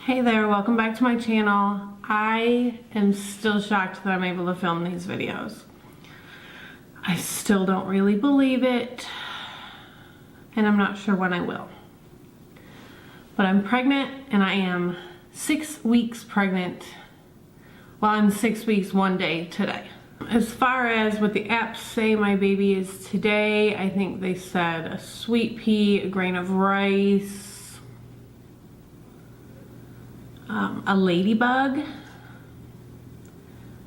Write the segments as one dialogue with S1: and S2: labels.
S1: Hey there, welcome back to my channel. I am still shocked that I'm able to film these videos. I still don't really believe it, and I'm not sure when I will. But I'm pregnant, and I am 6 weeks pregnant. Well, I'm 6 weeks 1 day today. As far as what the apps say my baby is today, I think they said a sweet pea, a grain of rice, a ladybug,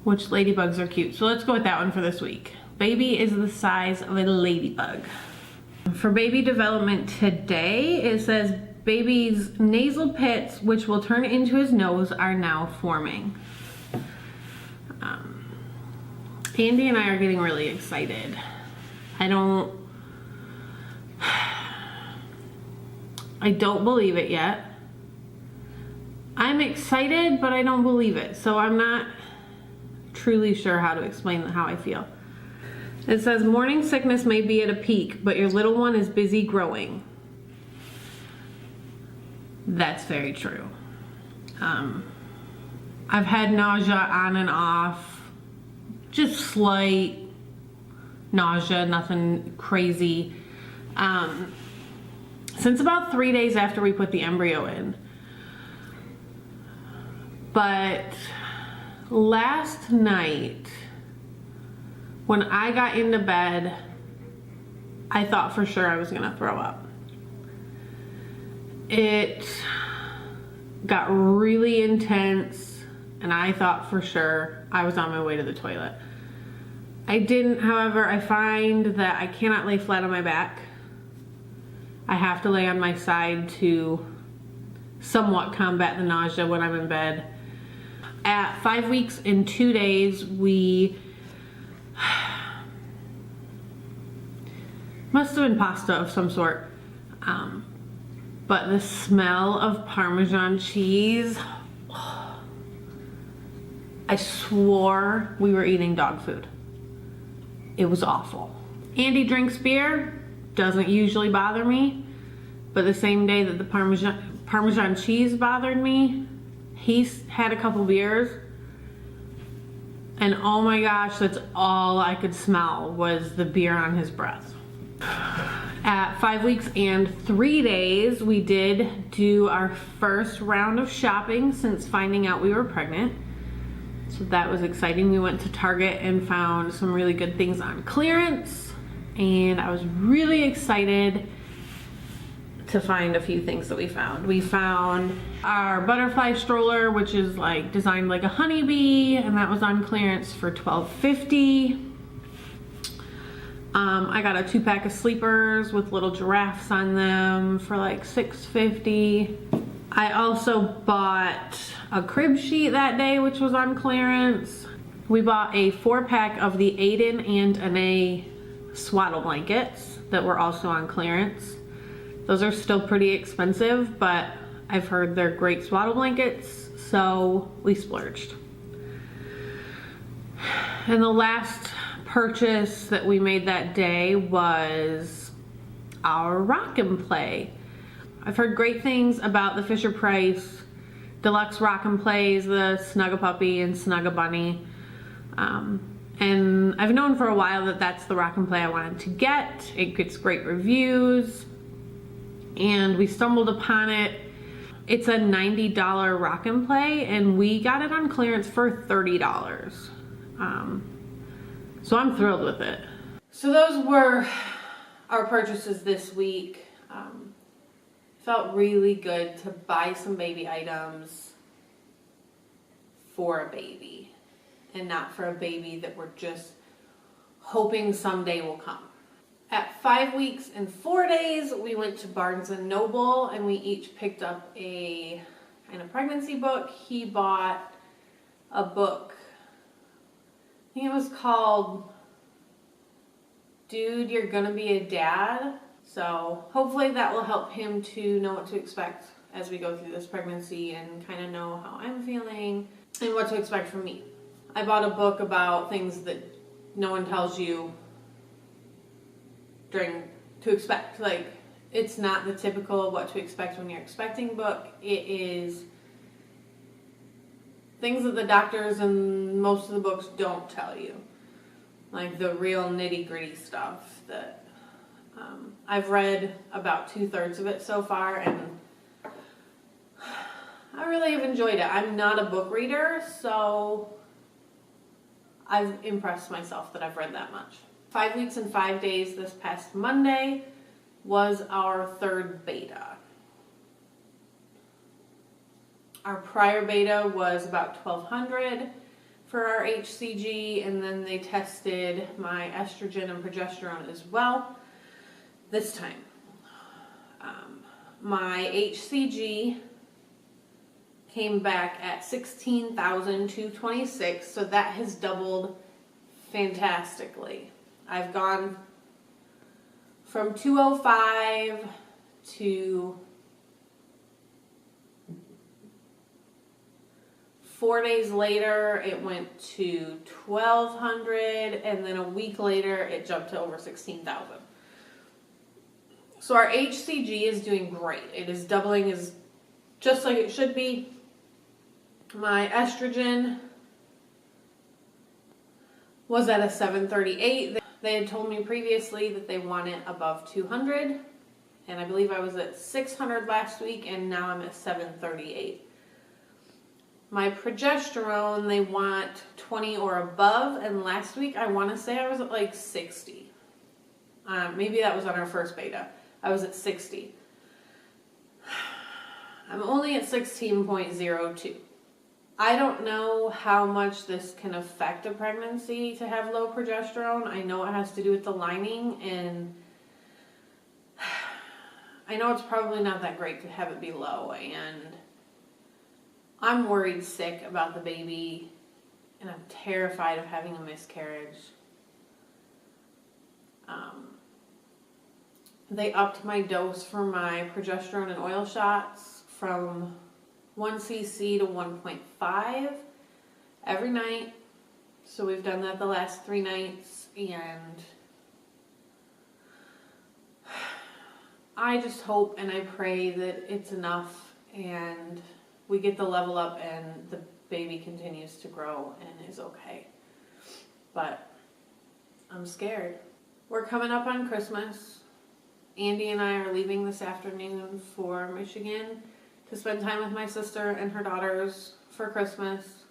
S1: which ladybugs are cute. So let's go with that one for this week. Baby is the size of a ladybug. For baby development today, it says baby's nasal pits, which will turn into his nose, are now forming. Andy and I are getting really excited. I don't believe it yet. I'm excited, but I don't believe it. So I'm not truly sure how to explain how I feel. It says morning sickness may be at a peak, but your little one is busy growing. That's very true. I've had nausea on and off, just slight nausea, nothing crazy. Since about 3 days after we put the embryo in. But last night, when I got into bed, I thought for sure I was gonna throw up. It got really intense, and I thought for sure I was on my way to the toilet. I didn't, however. I find that I cannot lay flat on my back. I have to lay on my side to somewhat combat the nausea when I'm in bed. At 5 weeks and 2 days, we must have been pasta of some sort. But the smell of Parmesan cheese, I swore we were eating dog food. It was awful. Andy drinks beer, doesn't usually bother me, but the same day that the Parmesan cheese bothered me, he's had a couple beers, and oh my gosh, that's all I could smell was the beer on his breath. At 5 weeks and 3 days, we did do our first round of shopping since finding out we were pregnant. So that was exciting. We went to Target and found some really good things on clearance, and I was really excited to find a few things that we found. We found our butterfly stroller, which is like designed like a honeybee, and that was on clearance for $12.50. I got a 2-pack of sleepers with little giraffes on them for like $6.50. I also bought a crib sheet that day, which was on clearance. We bought a 4-pack of the Aiden and Anae swaddle blankets that were also on clearance. Those are still pretty expensive, but I've heard they're great swaddle blankets, so we splurged. And the last purchase that we made that day was our Rock and Play. I've heard great things about the Fisher-Price Deluxe Rock and Plays, the Snug-a-Puppy and Snug-a-Bunny. And I've known for a while that that's the Rock and Play I wanted to get. It gets great reviews, and we stumbled upon it. It's a $90 Rock and Play, and we got it on clearance for $30. So I'm thrilled with it. So those were our purchases this week. Felt really good to buy some baby items for a baby, and not for a baby that we're just hoping someday will come. At 5 weeks and 4 days, we went to Barnes & Noble, and we each picked up a kind of pregnancy book. He bought a book, I think it was called Dude, You're Gonna Be a Dad. So hopefully that will help him to know what to expect as we go through this pregnancy and kind of know how I'm feeling and what to expect from me. I bought a book about things that no one tells you to expect. Like, it's not the typical what to expect when you're expecting book. It is things that the doctors and most of the books don't tell you. Like the real nitty-gritty stuff that I've read about 2/3 of it so far, and I really have enjoyed it. I'm not a book reader, so I've impressed myself that I've read that much. 5 weeks and 5 days this past Monday was our third beta. Our prior beta was about 1,200 for our HCG, and then they tested my estrogen and progesterone as well this time. My HCG came back at 16,226, so that has doubled fantastically. I've gone from 205 to 4 days later, it went to 1,200, and then a week later, it jumped to over 16,000. So our HCG is doing great. It is doubling as just like it should be. My estrogen was at a 738. They had told me previously that they want it above 200, and I believe I was at 600 last week, and now I'm at 738. My progesterone, they want 20 or above, and last week I want to say I was at like 60. Maybe that was on our first beta. I was at 60. I'm only at 16.02. I don't know how much this can affect a pregnancy to have low progesterone. I know it has to do with the lining, and I know it's probably not that great to have it be low, and I'm worried sick about the baby, and I'm terrified of having a miscarriage. They upped my dose for my progesterone and oil shots from 1 cc to 1.5 every night. So we've done that the last 3 nights, and I just hope and I pray that it's enough and we get the level up and the baby continues to grow and is okay. But I'm scared. We're coming up on Christmas. Andy and I are leaving this afternoon for Michigan to spend time with my sister and her daughters for Christmas.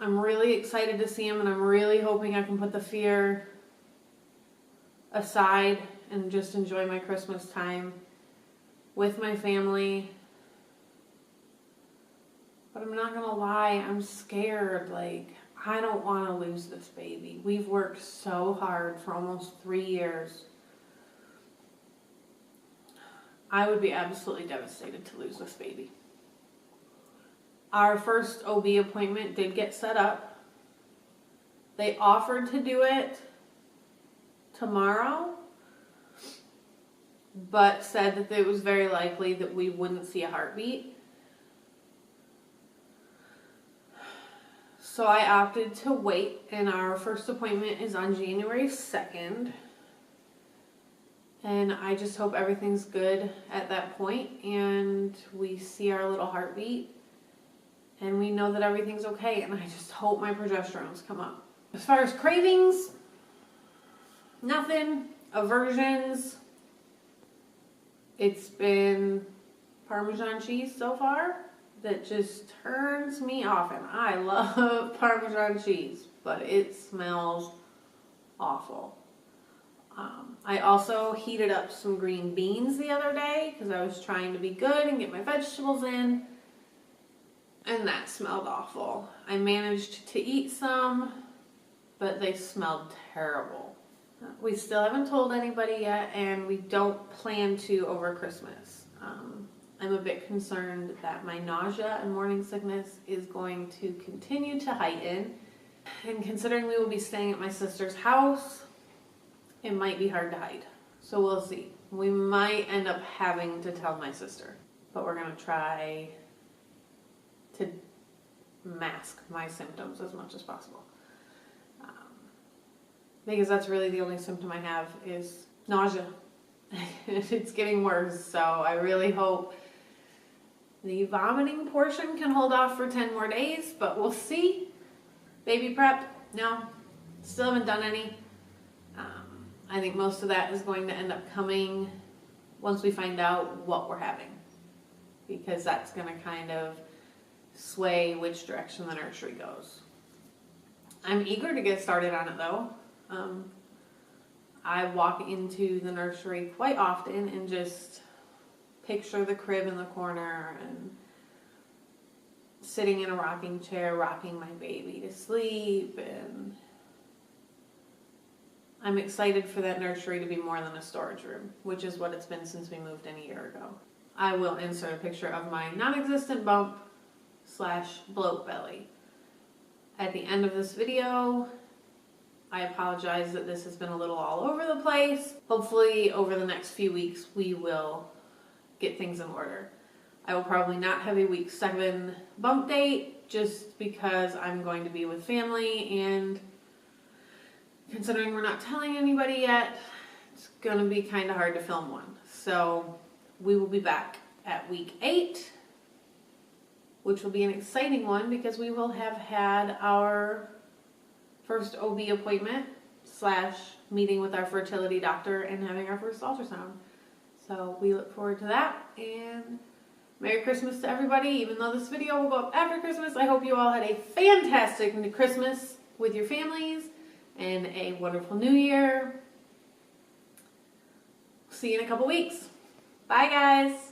S1: I'm really excited to see them, and I'm really hoping I can put the fear aside and just enjoy my Christmas time with my family. But I'm not gonna lie, I'm scared. Like, I don't want to lose this baby. We've worked so hard for almost 3 years. I would be absolutely devastated to lose this baby. Our first OB appointment did get set up. They offered to do it tomorrow, but said that it was very likely that we wouldn't see a heartbeat. So I opted to wait, and our first appointment is on January 2nd. And I just hope everything's good at that point, and we see our little heartbeat, and we know that everything's okay, and I just hope my progesterones come up. As far as cravings, nothing. Aversions, it's been Parmesan cheese so far that just turns me off, and I love Parmesan cheese, but it smells awful. I also heated up some green beans the other day because I was trying to be good and get my vegetables in, and that smelled awful. I managed to eat some, but they smelled terrible. We still haven't told anybody yet, and we don't plan to over Christmas. I'm a bit concerned that my nausea and morning sickness is going to continue to heighten, and considering we will be staying at my sister's house, it might be hard to hide. So we'll see. We might end up having to tell my sister, but we're going to try to mask my symptoms as much as possible. Because that's really the only symptom I have is nausea. It's getting worse, so I really hope The vomiting portion can hold off for 10 more days, but we'll see. Baby prep, no, still haven't done any. I think most of that is going to end up coming once we find out what we're having, because that's going to kind of sway which direction the nursery goes. I'm eager to get started on it though. I walk into the nursery quite often and just picture the crib in the corner and sitting in a rocking chair, rocking my baby to sleep, and I'm excited for that nursery to be more than a storage room, which is what it's been since we moved in a year ago. I will insert a picture of my non-existent bump / bloat belly at the end of this video. I apologize that this has been a little all over the place. Hopefully over the next few weeks we will get things in order. I will probably not have a week 7 bump date just because I'm going to be with family, and considering we're not telling anybody yet, it's going to be kind of hard to film one. So we will be back at week 8, which will be an exciting one because we will have had our first OB appointment / meeting with our fertility doctor and having our first ultrasound. So we look forward to that, and Merry Christmas to everybody. Even though this video will go up after Christmas, I hope you all had a fantastic Christmas with your families and a wonderful New Year. See you in a couple weeks. Bye guys.